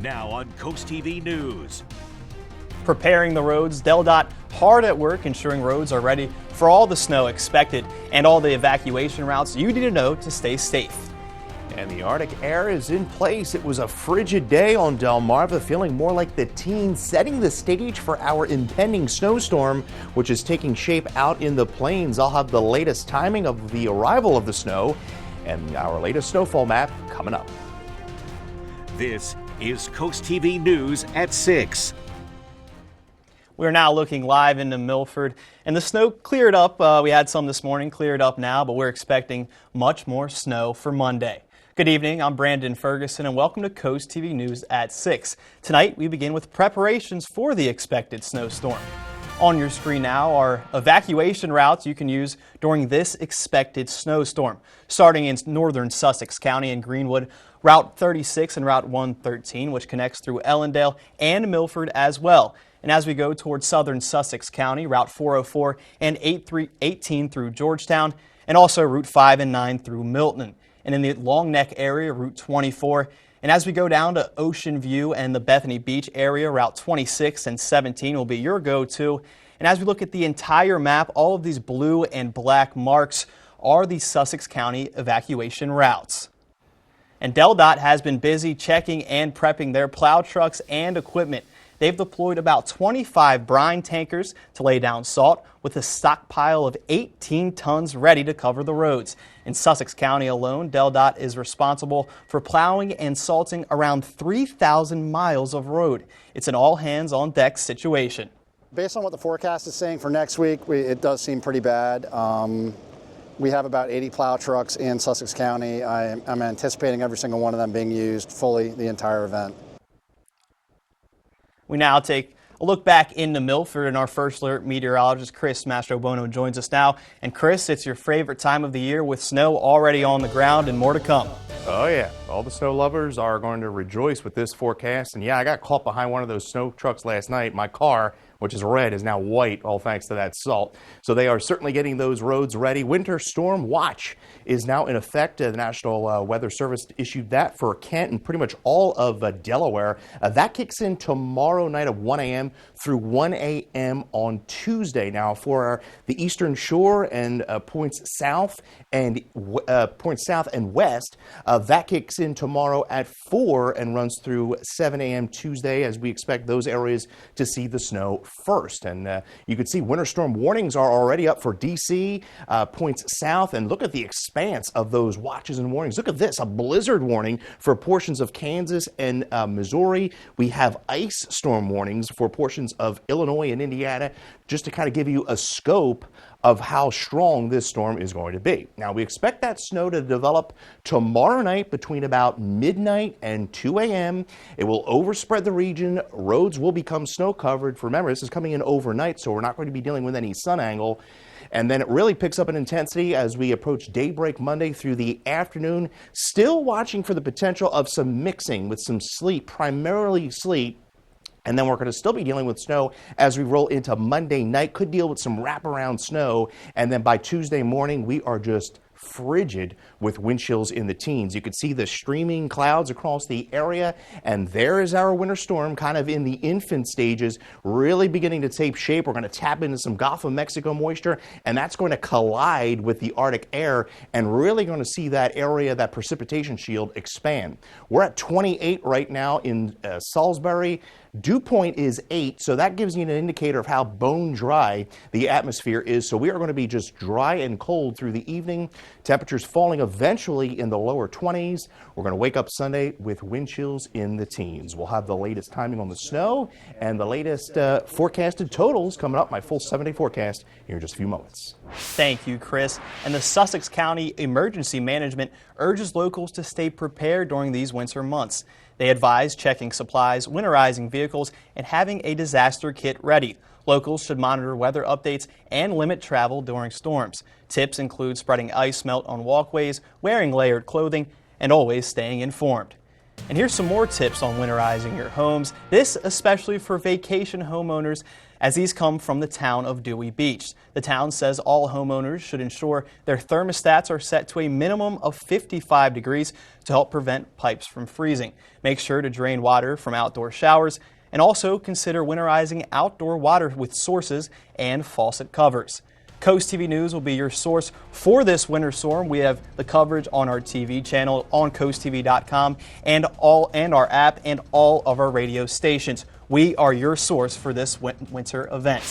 Now on CoastTV News. Preparing the roads, DelDOT hard at work ensuring roads are ready for all the snow expected and all the evacuation routes you need to know to stay safe. And the Arctic air is in place. It was a frigid day on Delmarva, feeling more like the teens, setting the stage for our impending snowstorm, which is taking shape out in the plains. I'll have the latest timing of the arrival of the snow and our latest snowfall map coming up. This is CoastTV News at 6. We're now looking live into Milford, and the snow cleared up. We had some this morning, cleared up now, but we're expecting much more snow for Monday. Good evening, I'm Brandon Ferguson, and welcome to CoastTV News at 6. Tonight, we begin with preparations for the expected snowstorm. On your screen now are evacuation routes you can use during this expected snowstorm. Starting in northern Sussex County and Greenwood, Route 36 and Route 113, which connects through Ellendale and Milford as well. And as we go towards southern Sussex County, Route 404 and 18 through Georgetown, and also Route 5 and 9 through Milton. And in the Long Neck area, Route 24. And as we go down to Ocean View and the Bethany Beach area, Route 26 and 17 will be your go-to. And as we look at the entire map, all of these blue and black marks are the Sussex County evacuation routes. And DelDOT has been busy checking and prepping their plow trucks and equipment. They've deployed about 25 brine tankers to lay down salt with a stockpile of 18 tons ready to cover the roads. In Sussex County alone, DelDOT is responsible for plowing and salting around 3,000 miles of road. It's an all-hands-on-deck situation. Based on what the forecast is saying for next week, it does seem pretty bad. We have about 80 plow trucks in Sussex County. I'm anticipating every single one of them being used fully the entire event. We now take a look back into Milford, and our first alert meteorologist Chris Mastrobono joins us now. And Chris, it's your favorite time of the year with snow already on the ground and more to come. Oh yeah, all the snow lovers are going to rejoice with this forecast. And yeah, I got caught behind one of those snow trucks last night. My car, which is red, is now white, all thanks to that salt. So they are certainly getting those roads ready. Winter Storm Watch is now in effect. The National Weather Service issued that for Kent and pretty much all of Delaware. That kicks in tomorrow night at 1 a.m. through 1 a.m. on Tuesday. Now for the Eastern Shore and points south and west, that kicks in tomorrow at 4 and runs through 7 a.m. Tuesday, as we expect those areas to see the snow first. And you can see winter storm warnings are already up for D.C., points south, and look at the expanse of those watches and warnings. Look at this, a blizzard warning for portions of Kansas and Missouri. We have ice storm warnings for portions of Illinois and Indiana, just to kind of give you a scope of how strong this storm is going to be. Now, we expect that snow to develop tomorrow night between about midnight and 2 a.m. It will overspread the region. Roads will become snow covered. Remember, this is coming in overnight, so we're not going to be dealing with any sun angle. And then it really picks up in intensity as we approach daybreak Monday through the afternoon. Still watching for the potential of some mixing with some sleet, primarily sleet. And then we're going to still be dealing with snow as we roll into Monday night. Could deal with some wraparound snow. And then by Tuesday morning, we are just frigid with wind chills in the teens. You can see the streaming clouds across the area, and there is our winter storm kind of in the infant stages, really beginning to take shape. We're going to tap into some Gulf of Mexico moisture, and that's going to collide with the Arctic air and really going to see that area, that precipitation shield, expand. We're at 28 right now in Salisbury. Dew point is 8, so that gives you an indicator of how bone dry the atmosphere is. So we are going to be just dry and cold through the evening. Temperatures falling eventually in the lower 20s. We're going to wake up Sunday with wind chills in the teens. We'll have the latest timing on the snow and the latest forecasted totals coming up. My full 7-day forecast here in just a few moments. Thank you, Chris. And the Sussex County Emergency Management urges locals to stay prepared during these winter months. They advise checking supplies, winterizing vehicles, and having a disaster kit ready. Locals should monitor weather updates and limit travel during storms. Tips include spreading ice melt on walkways, wearing layered clothing, and always staying informed. And here's some more tips on winterizing your homes. This especially for vacation homeowners. as these come from the town of Dewey Beach. The town says all homeowners should ensure their thermostats are set to a minimum of 55 degrees to help prevent pipes from freezing. Make sure to drain water from outdoor showers and also consider winterizing outdoor water with sources and faucet covers. Coast TV News will be your source for this winter storm. We have the coverage on our TV channel, on coasttv.com, and our app and all of our radio stations. We are your source for this winter event.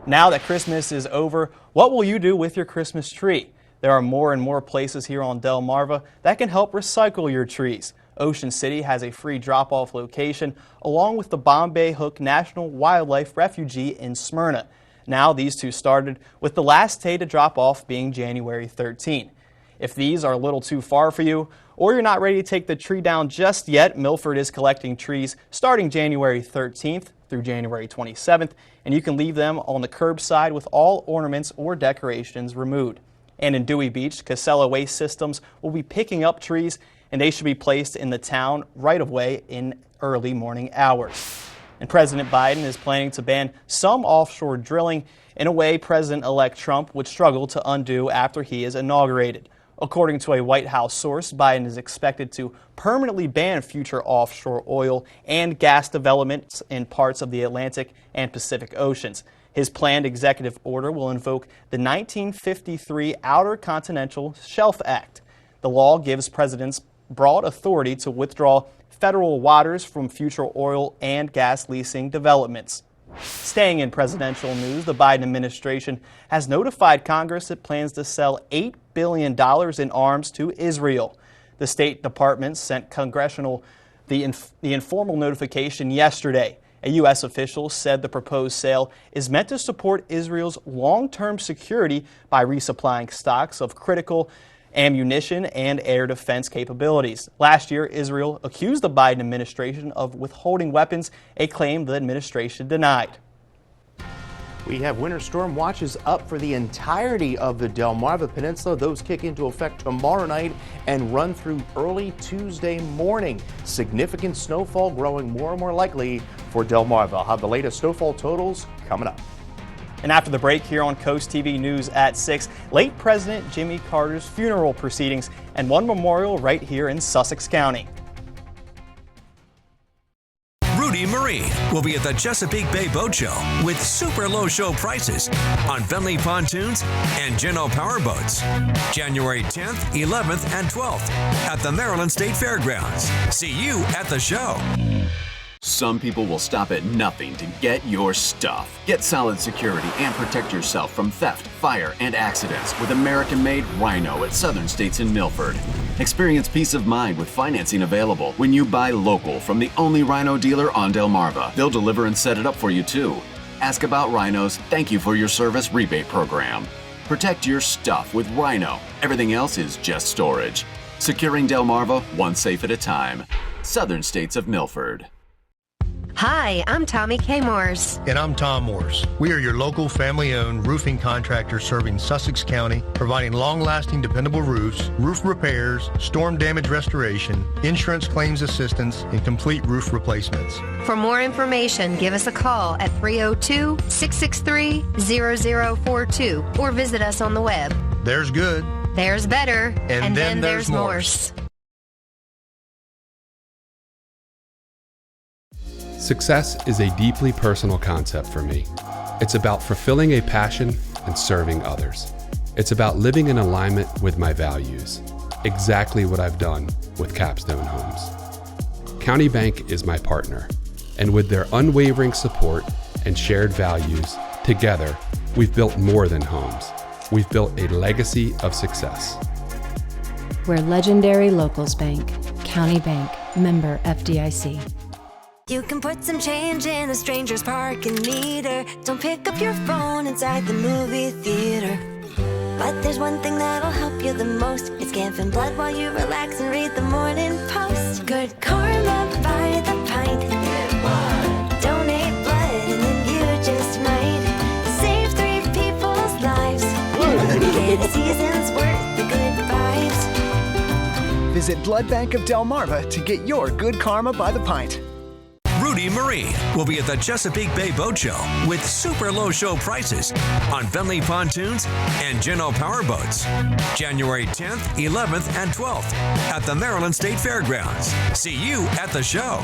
Now that Christmas is over, what will you do with your Christmas tree? There are more and more places here on Delmarva that can help recycle your trees. Ocean City has a free drop-off location along with the Bombay Hook National Wildlife Refuge in Smyrna. Now these two started with the last day to drop off being January 13. If these are a little too far for you or you're not ready to take the tree down just yet, Milford is collecting trees starting January 13th through January 27th, and you can leave them on the curbside with all ornaments or decorations removed. And in Dewey Beach, Casella Waste Systems will be picking up trees, and they should be placed in the town right away in early morning hours. And President Biden is planning to ban some offshore drilling in a way President-elect Trump would struggle to undo after he is inaugurated. According to a White House source, Biden is expected to permanently ban future offshore oil and gas developments in parts of the Atlantic and Pacific Oceans. His planned executive order will invoke the 1953 Outer Continental Shelf Act. The law gives presidents broad authority to withdraw federal waters from future oil and gas leasing developments. Staying in presidential news, the Biden administration has notified Congress it plans to sell $8 billion in arms to Israel. The State Department sent congressional the informal notification yesterday. A U.S. official said the proposed sale is meant to support Israel's long-term security by resupplying stocks of critical ammunition and air defense capabilities. Last year, Israel accused the Biden administration of withholding weapons, a claim the administration denied. We have winter storm watches up for the entirety of the Delmarva Peninsula. Those kick into effect tomorrow night and run through early Tuesday morning. Significant snowfall growing more and more likely for Delmarva. I'll have the latest snowfall totals coming up. And after the break here on Coast TV News at 6, late President Jimmy Carter's funeral proceedings and one memorial right here in Sussex County. Rudy Marie will be at the Chesapeake Bay Boat Show with super low show prices on Bentley pontoons and Geno powerboats. January 10th, 11th, and 12th at the Maryland State Fairgrounds. See you at the show. Some people will stop at nothing to get your stuff. Get solid security and protect yourself from theft, fire, and accidents with American-made Rhino at Southern States in Milford. Experience peace of mind with financing available when you buy local from the only Rhino dealer on Delmarva. They'll deliver and set it up for you too. Ask about Rhino's Thank You for Your Service rebate program. Protect your stuff with Rhino. Everything else is just storage. Securing Delmarva one safe at a time. Southern States of Milford. Hi, I'm Tommy K. Morse. And I'm Tom Morse. We are your local family-owned roofing contractor serving Sussex County, providing long-lasting, dependable roofs, roof repairs, storm damage restoration, insurance claims assistance, and complete roof replacements. For more information, give us a call at 302-663-0042 or visit us on the web. There's good. There's better. And then there's Morse. Success is a deeply personal concept for me. It's about fulfilling a passion and serving others. It's about living in alignment with my values. Exactly what I've done with Capstone Homes. County Bank is my partner, and with their unwavering support and shared values, together, we've built more than homes. We've built a legacy of success. We're legendary locals bank, County Bank, member FDIC. You can put some change in a stranger's parking meter. Don't pick up your phone inside the movie theater. But there's one thing that'll help you the most. It's giving blood while you relax and read the Morning Post. Good karma by the pint. Donate blood and then you just might save 3 people's lives. Get a season's worth of good vibes. Visit Blood Bank of Delmarva to get your good karma by the pint. Rudy Marie will be at the Chesapeake Bay Boat Show with super low show prices on Bentley pontoons and Geno powerboats. January 10th, 11th, and 12th at the Maryland State Fairgrounds. See you at the show.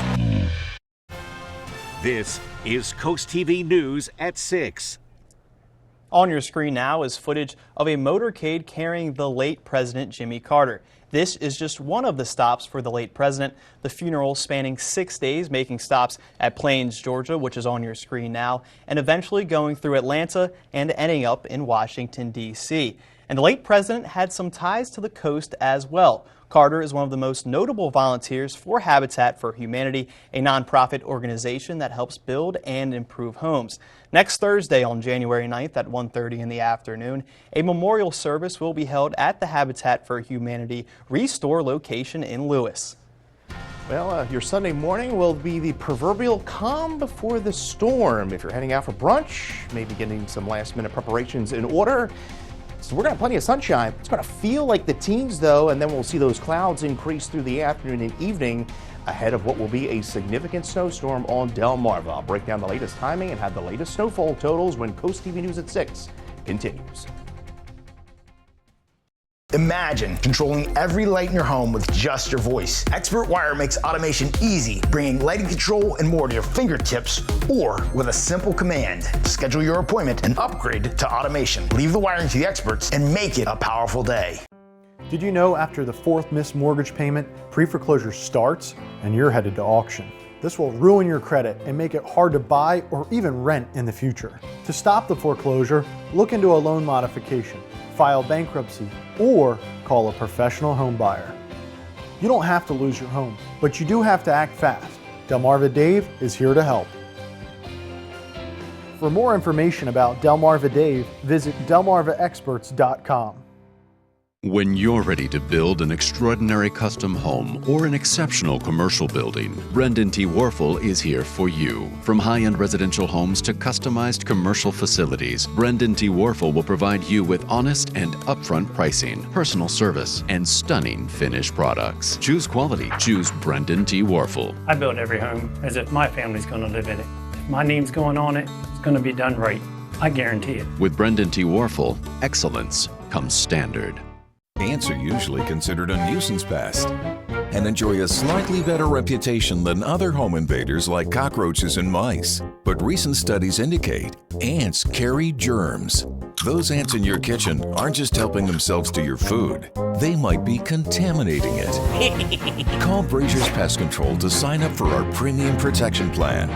This is Coast TV News at 6. On your screen now is footage of a motorcade carrying the late President Jimmy Carter. This is just one of the stops for the late president. The funeral spanning 6 days, making stops at Plains, Georgia, which is on your screen now, and eventually going through Atlanta and ending up in Washington, D.C. And the late president had some ties to the coast as well. Carter is one of the most notable volunteers for Habitat for Humanity, a nonprofit organization that helps build and improve homes. Next Thursday on January 9th at 1:30 in the afternoon, a memorial service will be held at the Habitat for Humanity Restore location in Lewis. Well, your Sunday morning will be the proverbial calm before the storm. If you're heading out for brunch, maybe getting some last-minute preparations in order. So we're going to have plenty of sunshine. It's going to feel like the teens, though, and then we'll see those clouds increase through the afternoon and evening ahead of what will be a significant snowstorm on Delmarva. I'll break down the latest timing and have the latest snowfall totals when Coast TV News at 6 continues. Imagine controlling every light in your home with just your voice. Expert Wire makes automation easy, bringing lighting control and more to your fingertips, or with a simple command. Schedule your appointment and upgrade to automation. Leave the wiring to the experts and make it a powerful day. Did you know after the fourth missed mortgage payment, pre-foreclosure starts and you're headed to auction? This will ruin your credit and make it hard to buy or even rent in the future. To stop the foreclosure, look into a loan modification, file bankruptcy, or call a professional home buyer. You don't have to lose your home, but you do have to act fast. Delmarva Dave is here to help. For more information about Delmarva Dave, visit delmarvaexperts.com. When you're ready to build an extraordinary custom home or an exceptional commercial building, Brendan T. Warfel is here for you. From high-end residential homes to customized commercial facilities, Brendan T. Warfel will provide you with honest and upfront pricing, personal service, and stunning finished products. Choose quality. Choose Brendan T. Warfel. I build every home as if my family's going to live in it. If my name's going on it, it's going to be done right. I guarantee it. With Brendan T. Warfel, excellence comes standard. Ants are usually considered a nuisance pest and enjoy a slightly better reputation than other home invaders like cockroaches and mice. But recent studies indicate ants carry germs. Those ants in your kitchen aren't just helping themselves to your food. They might be contaminating it. Call Brazier's Pest Control to sign up for our premium protection plan.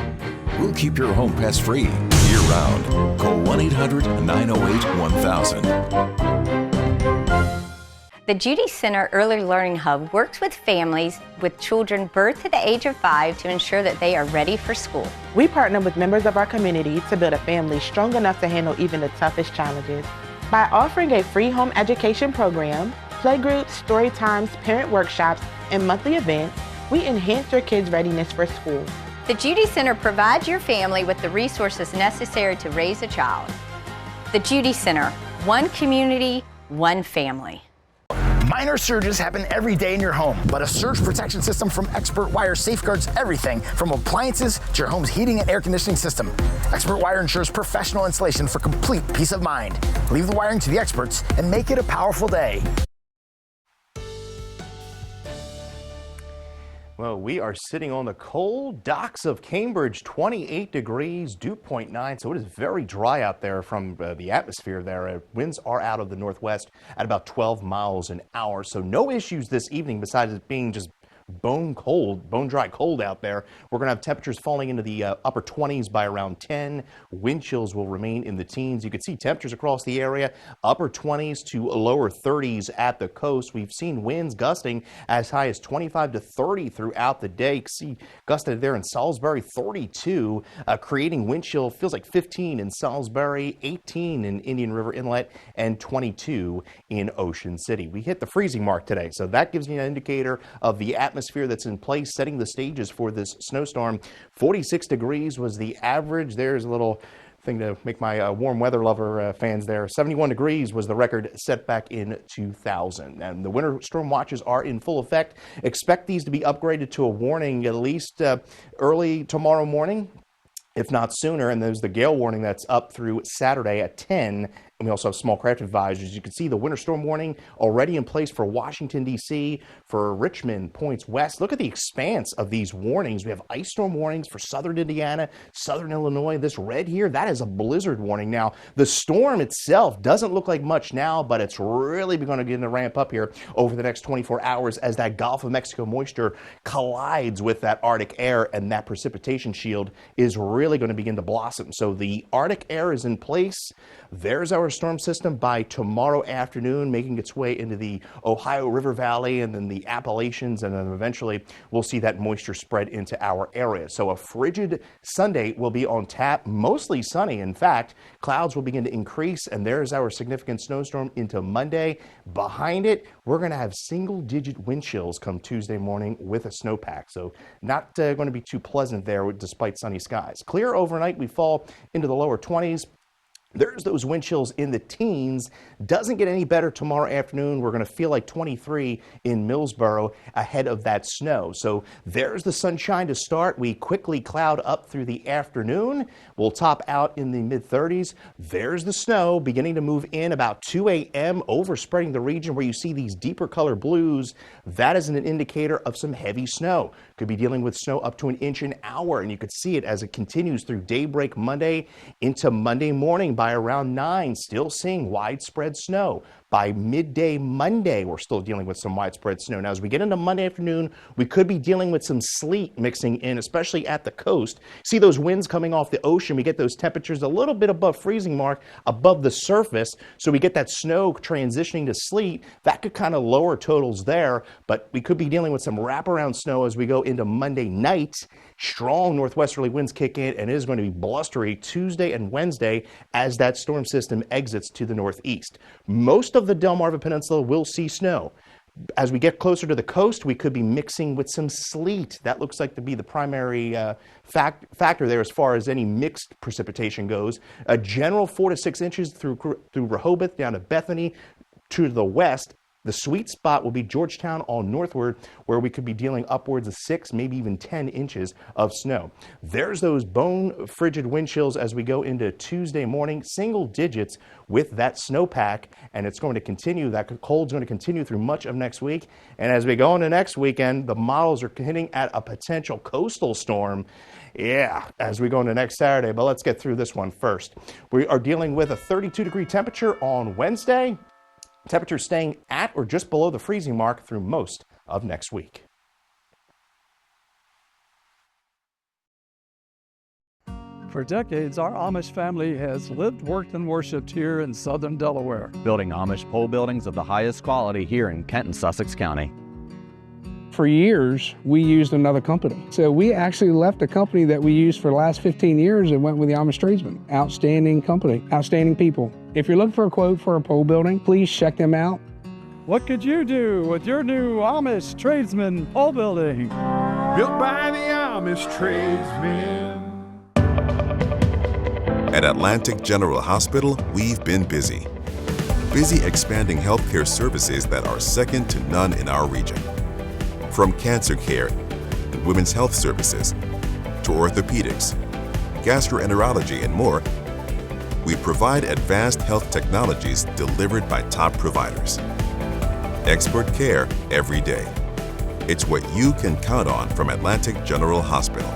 We'll keep your home pest free year-round. Call 1-800-908-1000. The Judy Center Early Learning Hub works with families with children birth to the age of 5 to ensure that they are ready for school. We partner with members of our community to build a family strong enough to handle even the toughest challenges. By offering a free home education program, playgroups, story times, parent workshops, and monthly events, we enhance your kids' readiness for school. The Judy Center provides your family with the resources necessary to raise a child. The Judy Center, one community, one family. Minor surges happen every day in your home, but a surge protection system from Expert Wire safeguards everything from appliances to your home's heating and air conditioning system. Expert Wire ensures professional installation for complete peace of mind. Leave the wiring to the experts and make it a powerful day. Well, we are sitting on the cold docks of Cambridge, 28 degrees, dew point 9, so it is very dry out there from the atmosphere there. Winds are out of the northwest at about 12 miles an hour, so no issues this evening besides it being just bone dry cold out there. We're going to have temperatures falling into the upper 20s by around 10. Wind chills will remain in the teens. You can see temperatures across the area, upper 20s to lower 30s at the coast. We've seen winds gusting as high as 25 to 30 throughout the day. You can see gusted there in Salisbury, 32, creating wind chill. Feels like 15 in Salisbury, 18 in Indian River Inlet, and 22 in Ocean City. We hit the freezing mark today, so that gives you an indicator of the atmosphere that's in place, setting the stages for this snowstorm. 46 degrees was the average. There's a little thing to make my warm weather lover fans there. 71 degrees was the record set back in 2000. And the winter storm watches are in full effect. Expect these to be upgraded to a warning at least early tomorrow morning, if not sooner. And there's the gale warning that's up through Saturday at 10. And we also have small craft advisories. You can see the winter storm warning already in place for Washington, D.C., for Richmond, points west. Look at the expanse of these warnings. We have ice storm warnings for southern Indiana, southern Illinois. This red here, that is a blizzard warning. Now, the storm itself doesn't look like much now, but it's really going to begin to ramp up here over the next 24 hours as that Gulf of Mexico moisture collides with that Arctic air, and that precipitation shield is really going to begin to blossom. So the Arctic air is in place. There's our storm system by tomorrow afternoon, making its way into the Ohio River Valley and then the Appalachians, and then eventually we'll see that moisture spread into our area. So a frigid Sunday will be on tap, mostly sunny. In fact, clouds will begin to increase, and there's our significant snowstorm into Monday. Behind it, we're going to have single-digit wind chills come Tuesday morning with a snowpack. So not going to be too pleasant there despite sunny skies. Clear overnight, we fall into the lower 20s. There's those wind chills in the teens. Doesn't get any better tomorrow afternoon. We're going to feel like 23 in Millsboro ahead of that snow. So there's the sunshine to start. We quickly cloud up through the afternoon. We'll top out in the mid-30s. There's the snow beginning to move in about 2 a.m., overspreading the region where you see these deeper color blues. That is an indicator of some heavy snow. Could be dealing with snow up to an inch an hour, and you could see it as it continues through daybreak Monday into Monday morning. By around 9, still seeing widespread snow. By midday Monday, we're still dealing with some widespread snow. Now, as we get into Monday afternoon, we could be dealing with some sleet mixing in, especially at the coast. See those winds coming off the ocean. We get those temperatures a little bit above freezing mark above the surface. So we get that snow transitioning to sleet. That could kind of lower totals there, but we could be dealing with some wraparound snow as we go into Monday night. Strong northwesterly winds kick in, and it is going to be blustery Tuesday and Wednesday as that storm system exits to the northeast. Most of the Delmarva Peninsula will see snow. As we get closer to the coast, we could be mixing with some sleet. That looks like to be the primary factor there as far as any mixed precipitation goes. A general 4 to 6 inches through Rehoboth down to Bethany to the west. The sweet spot will be Georgetown on northward, where we could be dealing upwards of 6, maybe even 10 inches of snow. There's those bone frigid wind chills as we go into Tuesday morning, single digits with that snowpack, and it's going to continue. That cold's going to continue through much of next week. And as we go into next weekend, the models are hinting at a potential coastal storm. Yeah, as we go into next Saturday, but let's get through this one first. We are dealing with a 32-degree temperature on Wednesday. Temperatures staying at or just below the freezing mark through most of next week. For decades, our Amish family has lived, worked, and worshipped here in southern Delaware, building Amish pole buildings of the highest quality here in Kent and Sussex County. For years, we used another company. So we actually left a company that we used for the last 15 years and went with the Amish tradesmen. Outstanding company, outstanding people. If you're looking for a quote for a pole building, please check them out. What could you do with your new Amish tradesman pole building? Built by the Amish tradesmen. At Atlantic General Hospital, we've been busy. Busy expanding healthcare services that are second to none in our region. From cancer care and women's health services to orthopedics, gastroenterology, and more, we provide advanced health technologies delivered by top providers. Expert care every day. It's what you can count on from Atlantic General Hospital.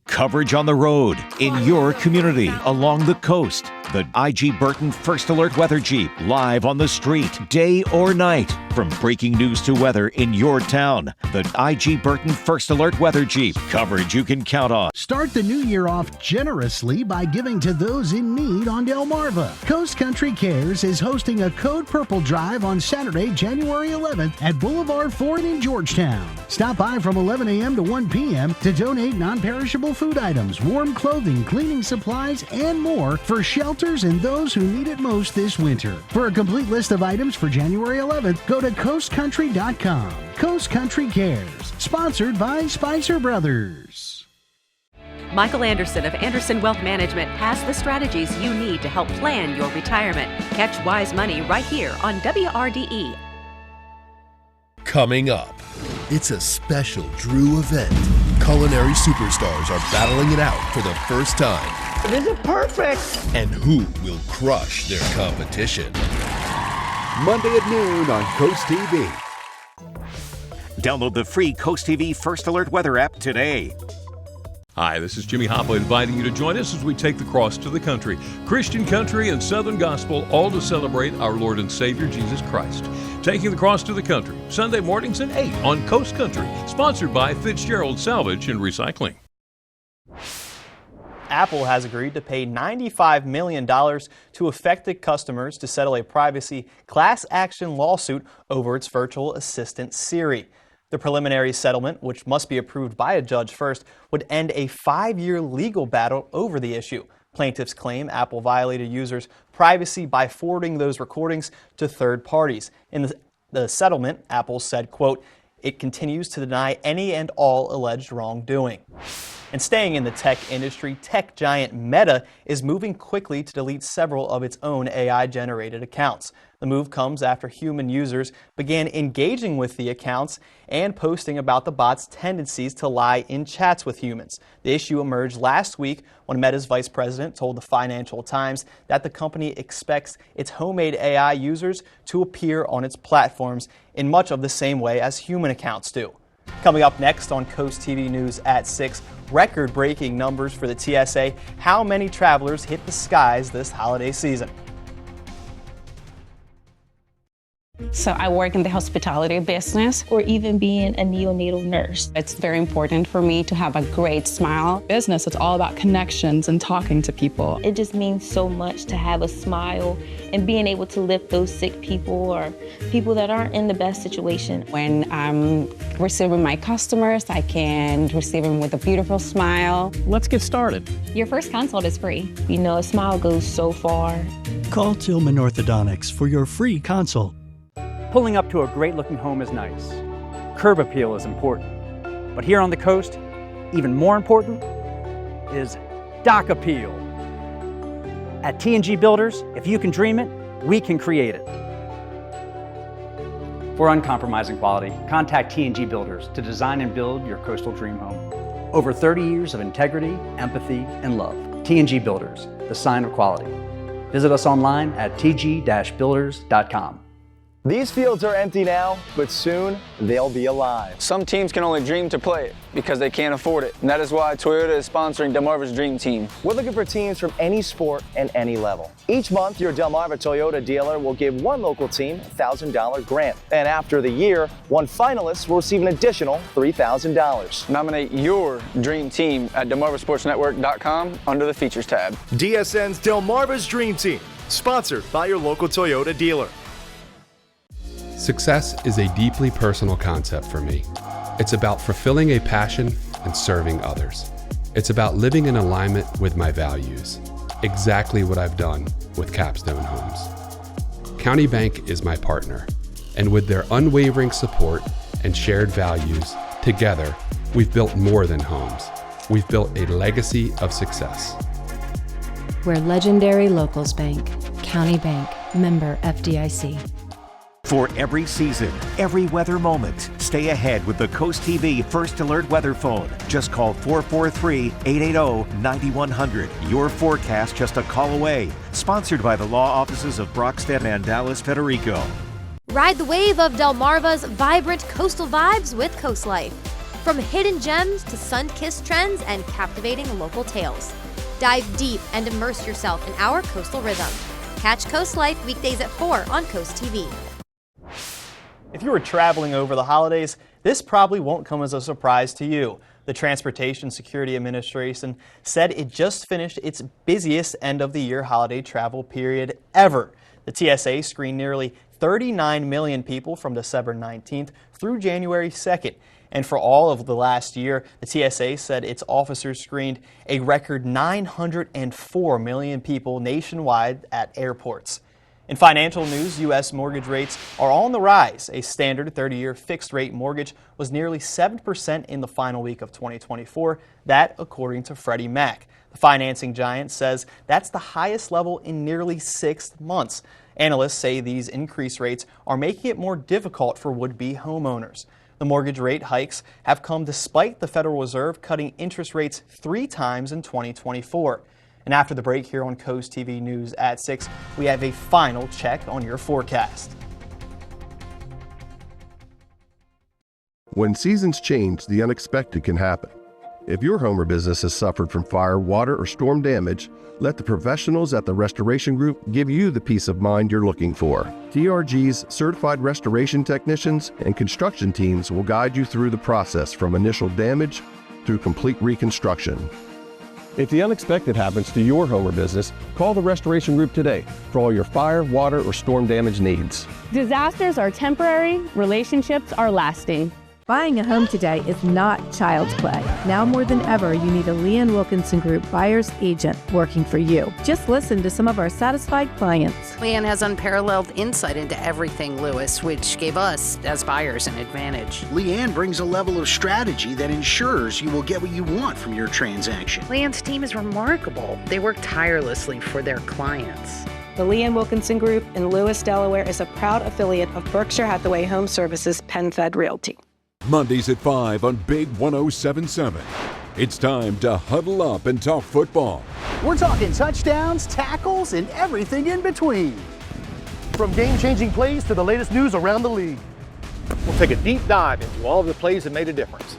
Coverage on the road, in your community, along the coast. The IG Burton First Alert Weather Jeep, live on the street, day or night. From breaking news to weather in your town, the IG Burton First Alert Weather Jeep. Coverage you can count on. Start the new year off generously by giving to those in need on Delmarva. Coast Country Cares is hosting a Code Purple Drive on Saturday, January 11th at Boulevard Ford in Georgetown. Stop by from 11 a.m. to 1 p.m. to donate non-perishable food items, warm clothing, cleaning supplies, and more for shelters and those who need it most this winter. For a complete list of items for January 11th, go to coastcountry.com. Coast Country Cares, sponsored by Spicer Brothers. Michael Anderson of Anderson Wealth Management has the strategies you need to help plan your retirement. Catch Wise Money right here on WRDE. Coming up, it's a special Drew event. Culinary superstars are battling it out for the first time. This is perfect! And who will crush their competition? Monday at noon on Coast TV. Download the free Coast TV First Alert weather app today. Hi, this is Jimmy Hoppa inviting you to join us as we take the cross to the country. Christian country and Southern gospel, all to celebrate our Lord and Savior Jesus Christ. Taking the cross to the country, Sunday mornings at 8 on Coast Country, sponsored by Fitzgerald Salvage and Recycling. Apple has agreed to pay $95 million to affected customers to settle a privacy class action lawsuit over its virtual assistant Siri. The preliminary settlement, which must be approved by a judge first, would end a 5-year legal battle over the issue. Plaintiffs claim Apple violated users' privacy by forwarding those recordings to third parties. In the settlement, Apple said, quote, "It continues to deny any and all alleged wrongdoing." And staying in the tech industry, tech giant Meta is moving quickly to delete several of its own AI-generated accounts. The move comes after human users began engaging with the accounts and posting about the bot's tendencies to lie in chats with humans. The issue emerged last week when Meta's vice president told the Financial Times that the company expects its homemade AI users to appear on its platforms in much of the same way as human accounts do. Coming up next on Coast TV News at 6, record-breaking numbers for the TSA. How many travelers hit the skies this holiday season? So I work in the hospitality business, or even being a neonatal nurse. It's very important for me to have a great smile. Business, it's all about connections and talking to people. It just means so much to have a smile and being able to lift those sick people or people that aren't in the best situation. When I'm receiving my customers, I can receive them with a beautiful smile. Let's get started. Your first consult is free. You know, a smile goes so far. Call Tillman Orthodontics for your free consult. Pulling up to a great-looking home is nice. Curb appeal is important. But here on the coast, even more important is dock appeal. At T&G Builders, if you can dream it, we can create it. For uncompromising quality, contact T&G Builders to design and build your coastal dream home. Over 30 years of integrity, empathy, and love. T&G Builders, the sign of quality. Visit us online at tg-builders.com. These fields are empty now, but soon they'll be alive. Some teams can only dream to play it because they can't afford it. And that is why Toyota is sponsoring Delmarva's Dream Team. We're looking for teams from any sport and any level. Each month, your Delmarva Toyota dealer will give one local team a $1,000 grant. And after the year, one finalist will receive an additional $3,000. Nominate your dream team at delmarvasportsnetwork.com under the Features tab. DSN's Delmarva's Dream Team, sponsored by your local Toyota dealer. Success is a deeply personal concept for me. It's about fulfilling a passion and serving others. It's about living in alignment with my values. Exactly what I've done with Capstone Homes. County Bank is my partner, and with their unwavering support and shared values, together, we've built more than homes. We've built a legacy of success. We're legendary locals bank, County Bank, member FDIC. For every season, every weather moment, stay ahead with the Coast TV First Alert Weather Phone. Just call 443-880-9100. Your forecast just a call away. Sponsored by the law offices of Brockstead and Dallas Federico. Ride the wave of Delmarva's vibrant coastal vibes with Coast Life. From hidden gems to sun-kissed trends and captivating local tales. Dive deep and immerse yourself in our coastal rhythm. Catch Coast Life weekdays at 4 on Coast TV. If you were traveling over the holidays, this probably won't come as a surprise to you. The Transportation Security Administration said it just finished its busiest end-of-the-year holiday travel period ever. The TSA screened nearly 39 million people from December 19th through January 2nd. And for all of the last year, the TSA said its officers screened a record 904 million people nationwide at airports. In financial news, U.S. mortgage rates are on the rise. A standard 30-year fixed-rate mortgage was nearly 7% in the final week of 2024, that according to Freddie Mac. The financing giant says that's the highest level in nearly 6 months. Analysts say these increased rates are making it more difficult for would-be homeowners. The mortgage rate hikes have come despite the Federal Reserve cutting interest rates 3 times in 2024. And after the break here on Coast TV News at 6, we have a final check on your forecast. When seasons change, the unexpected can happen. If your home or business has suffered from fire, water, or storm damage, let the professionals at the Restoration Group give you the peace of mind you're looking for. TRG's certified restoration technicians and construction teams will guide you through the process from initial damage through complete reconstruction. If the unexpected happens to your home or business, call the Restoration Group today for all your fire, water, or storm damage needs. Disasters are temporary, relationships are lasting. Buying a home today is not child's play. Now more than ever, you need a Leanne Wilkinson Group buyer's agent working for you. Just listen to some of our satisfied clients. Leanne has unparalleled insight into everything Lewis, which gave us, as buyers, an advantage. Leanne brings a level of strategy that ensures you will get what you want from your transaction. Leanne's team is remarkable. They work tirelessly for their clients. The Leanne Wilkinson Group in Lewis, Delaware is a proud affiliate of Berkshire Hathaway Home Services PenFed Realty. Mondays at 5 on Big 107.7. It's time to huddle up and talk football. We're talking touchdowns, tackles, and everything in between. From game-changing plays to the latest news around the league. We'll take a deep dive into all of the plays that made a difference.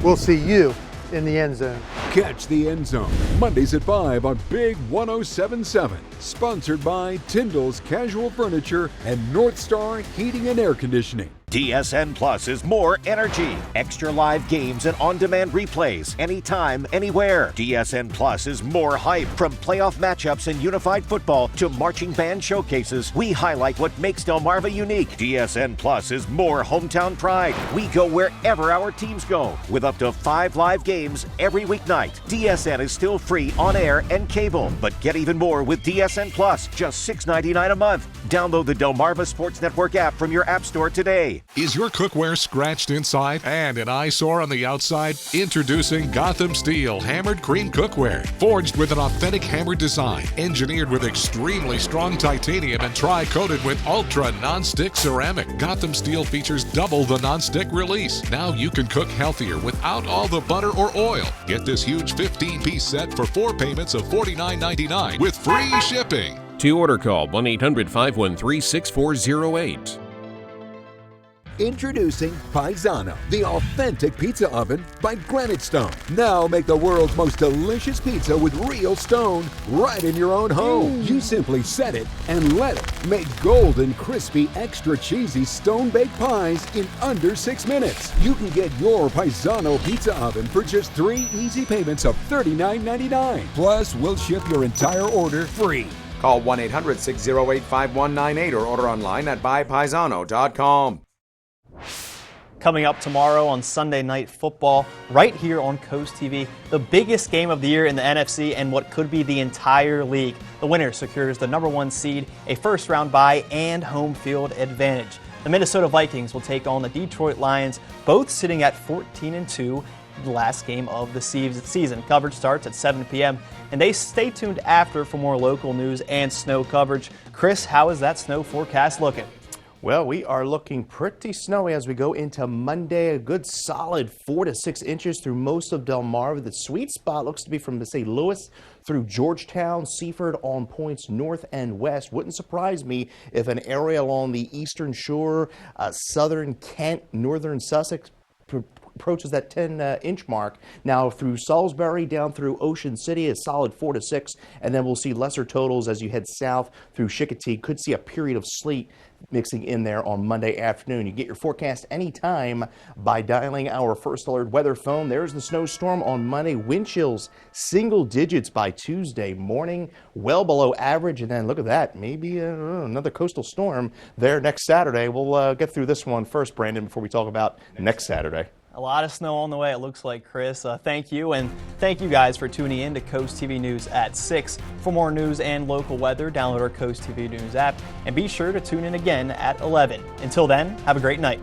We'll see you in the end zone. Catch the End Zone, Mondays at 5 on Big 107.7. Sponsored by Tyndall's Casual Furniture and North Star Heating and Air Conditioning. DSN Plus is more energy, extra live games and on-demand replays, anytime, anywhere. DSN Plus is more hype. From playoff matchups and unified football to marching band showcases, we highlight what makes Delmarva unique. DSN Plus is more hometown pride. We go wherever our teams go, with up to 5 live games every weeknight. DSN is still free on air and cable, but get even more with DSN Plus, just $6.99 a month. Download the Delmarva Sports Network app from your app store today. Is your cookware scratched inside and an eyesore on the outside? Introducing Gotham Steel Hammered Cream Cookware. Forged with an authentic hammered design, engineered with extremely strong titanium and tri-coated with ultra non-stick ceramic. Gotham Steel features double the non-stick release. Now you can cook healthier without all the butter or oil. Get this huge 15-piece set for 4 payments of $49.99 with free shipping. To order, call 1-800-513-6408. Introducing Paisano, the authentic pizza oven by Granite Stone. Now make the world's most delicious pizza with real stone right in your own home. You simply set it and let it make golden, crispy, extra cheesy stone-baked pies in under 6 minutes. You can get your Paisano pizza oven for just 3 easy payments of $39.99. Plus, we'll ship your entire order free. Call 1-800-608-5198 or order online at buypaisano.com. Coming up tomorrow on Sunday Night Football, right here on Coast TV, the biggest game of the year in the NFC and what could be the entire league. The winner secures the #1 seed, a first-round bye, and home field advantage. The Minnesota Vikings will take on the Detroit Lions, both sitting at 14-2, the last game of the season. Coverage starts at 7 p.m., and they stay tuned after for more local news and snow coverage. Chris, how is that snow forecast looking? Well, we are looking pretty snowy as we go into Monday. A good solid 4 to 6 inches through most of Delmarva. The sweet spot looks to be from, say, Lewis through Georgetown, Seaford on points north and west. Wouldn't surprise me if an area along the eastern shore, southern Kent, northern Sussex approaches that 10-inch mark. Now through Salisbury down through Ocean City, a solid 4 to 6, and then we'll see lesser totals as you head south through Chicotee. Could see a period of sleet mixing in there on Monday afternoon. You get your forecast anytime by dialing our First Alert weather phone. There's the snowstorm on Monday. Wind chills single digits by Tuesday morning, well below average. And then look at that, maybe another coastal storm there next Saturday. We'll get through this one first, Brandon, before we talk about next Saturday. A lot of snow on the way, it looks like, Chris. Thank you, and thank you guys for tuning in to Coast TV News at 6. For more news and local weather, download our Coast TV News app, and be sure to tune in again at 11. Until then, have a great night.